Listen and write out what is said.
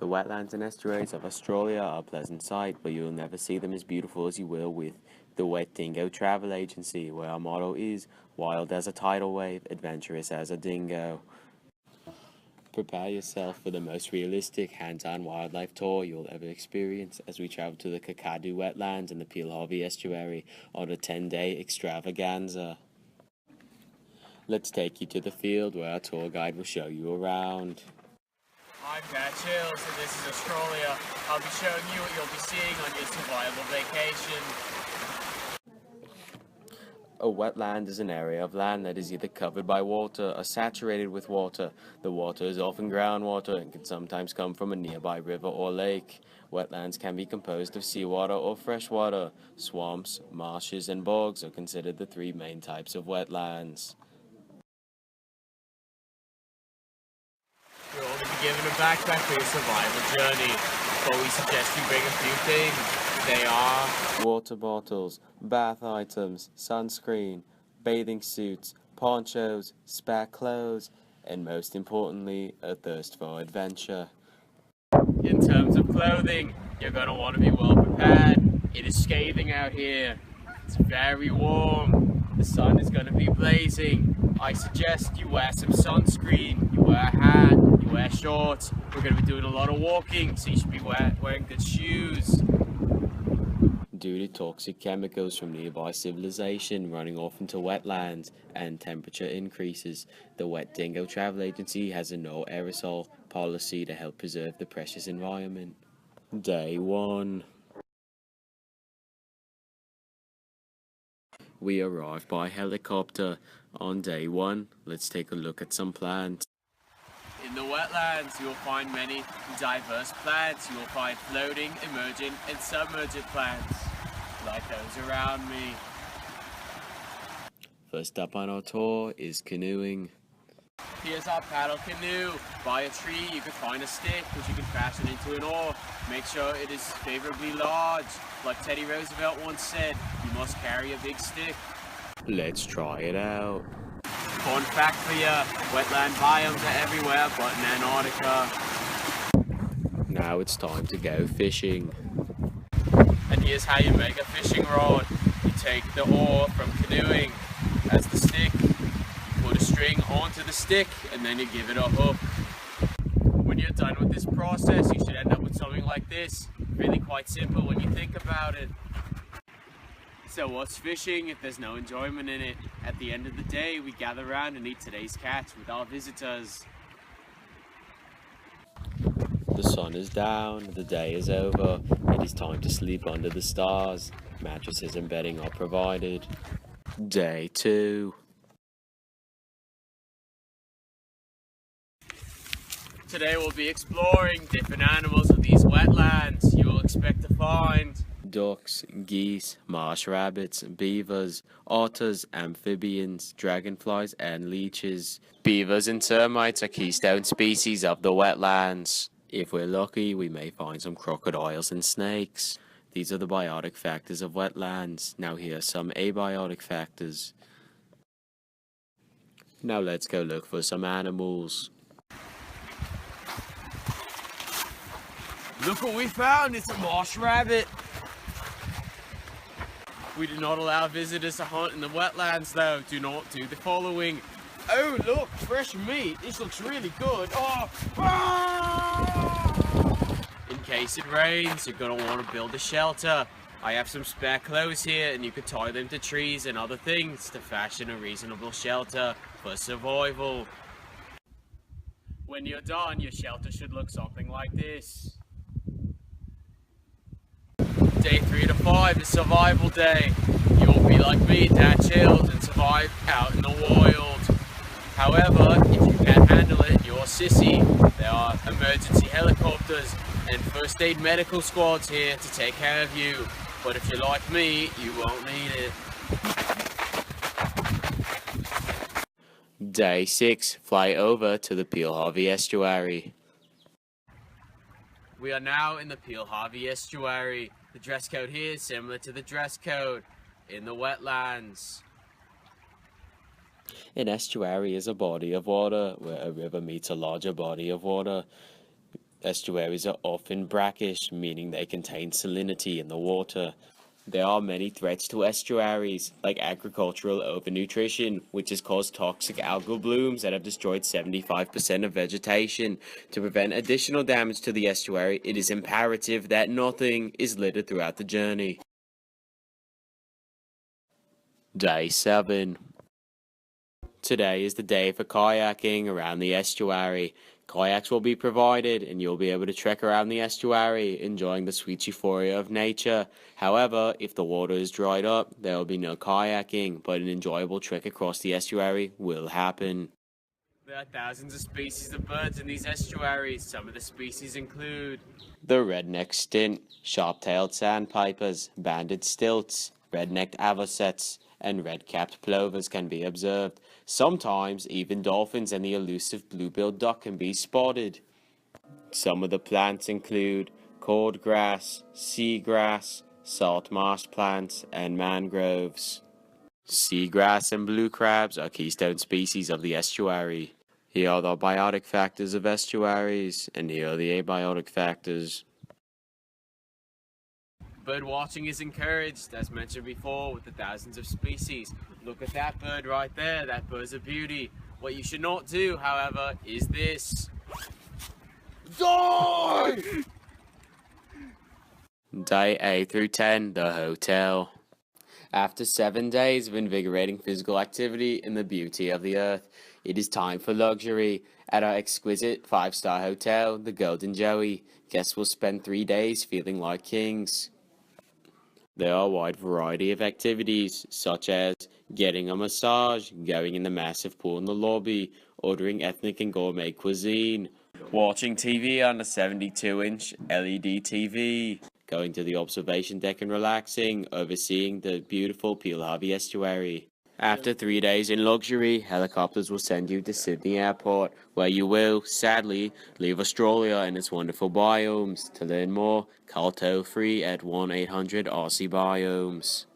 The wetlands and estuaries of Australia are a pleasant sight, but you'll never see them as beautiful as you will with the Wet Dingo Travel Agency, where our motto is wild as a tidal wave, adventurous as a dingo. Prepare yourself for the most realistic hands-on wildlife tour you'll ever experience as we travel to the Kakadu Wetlands and the Peel Harvey Estuary on a 10-day extravaganza. Let's take you to the field where our tour guide will show you around. I'm Grylls and this is Australia. I'll be showing you what you'll be seeing on your survival vacation. A wetland is an area of land that is either covered by water or saturated with water. The water is often groundwater and can sometimes come from a nearby river or lake. Wetlands can be composed of seawater or freshwater. Swamps, marshes, and bogs are considered the three main types of wetlands. You'll only be given a backpack for your survival journey, but we suggest you bring a few things. They are water bottles, bath items, sunscreen, bathing suits, ponchos, spare clothes, and most importantly, a thirst for adventure. In terms of clothing, you're going to want to be well prepared. It is scathing out here. It's very warm. The sun is going to be blazing. I suggest you wear some sunscreen, you wear a hat, you wear shorts. We're going to be doing a lot of walking, so you should be wearing good shoes. Due to toxic chemicals from nearby civilization running off into wetlands and temperature increases, the Wet Dingo Travel Agency has a no aerosol policy to help preserve the precious environment. Day 1. We arrived by helicopter. On day 1, let's take a look at some plants. In the wetlands, you will find many diverse plants. You will find floating, emergent, and submergent plants, like those around me. First up on our tour is canoeing. Here's our paddle canoe. By a tree, you can find a stick, which you can fashion into an oar. Make sure it is favorably large. Like Teddy Roosevelt once said, you must carry a big stick. Let's try it out. Fun fact for you, wetland biomes are everywhere but in Antarctica. Now it's time to go fishing. And here's how you make a fishing rod. You take the oar from canoeing as the stick, put a string onto the stick, and then you give it a hook. When you're done with this process, you should end up with something like this. Really quite simple when you think about it. So what's fishing if there's no enjoyment in it? At the end of the day, we gather around and eat today's catch with our visitors. The sun is down, the day is over, it is time to sleep under the stars. Mattresses and bedding are provided. Day 2. Today we'll be exploring different animals of these wetlands. You will expect to find ducks, geese, marsh rabbits, beavers, otters, amphibians, dragonflies, and leeches. Beavers and termites are keystone species of the wetlands. If we're lucky, we may find some crocodiles and snakes. These are the biotic factors of wetlands. Now here are some abiotic factors. Now let's go look for some animals. Look what we found, it's a marsh rabbit. We do not allow visitors to hunt in the wetlands though. Do not do the following. Oh look, fresh meat. This looks really good. Oh! Ah! In case it rains, you're going to want to build a shelter. I have some spare clothes here and you could tie them to trees and other things to fashion a reasonable shelter for survival. When you're done, your shelter should look something like this. Day 3 to 5 is survival day. You will be like me, that chilled, and survive out in the wild. However, if you can't handle it, you're a sissy. There are emergency helicopters and first aid medical squads here to take care of you. But if you're like me, you won't need it. Day 6, fly over to the Peel Harvey Estuary. We are now in the Peel Harvey Estuary. The dress code here is similar to the dress code in the wetlands. An estuary is a body of water where a river meets a larger body of water. Estuaries are often brackish, meaning they contain salinity in the water. There are many threats to estuaries, like agricultural overnutrition, which has caused toxic algal blooms that have destroyed 75% of vegetation. To prevent additional damage to the estuary, it is imperative that nothing is littered throughout the journey. Day 7. Today is the day for kayaking around the estuary. Kayaks will be provided and you'll be able to trek around the estuary, enjoying the sweet euphoria of nature. However, if the water is dried up, there will be no kayaking, but an enjoyable trek across the estuary will happen. There are thousands of species of birds in these estuaries. Some of the species include The redneck stint, sharp-tailed sandpipers, banded stilts, red-necked avocets, and red-capped plovers can be observed. Sometimes even dolphins and the elusive blue-billed duck can be spotted. Some of the plants include cordgrass, seagrass, salt marsh plants, and mangroves. Seagrass and blue crabs are keystone species of the estuary. Here are the biotic factors of estuaries, and here are the abiotic factors. bird watching is encouraged, as mentioned before, with the thousands of species. Look at that bird right there. That bird's a beauty. What you should not do, however, is this. Die! Day 8 through 10, the hotel. After 7 days of invigorating physical activity in the beauty of the earth, it is time for luxury. At our exquisite 5-star hotel, the Golden Joey, guests will spend 3 days feeling like kings. There are a wide variety of activities, such as getting a massage, going in the massive pool in the lobby, ordering ethnic and gourmet cuisine, watching TV on a 72-inch LED TV, going to the observation deck and relaxing, overseeing the beautiful Peel Harvey estuary. After 3 days in luxury, helicopters will send you to Sydney Airport, where you will, sadly, leave Australia and its wonderful biomes. To learn more, call toll-free at 1-800-RC-BIOMES.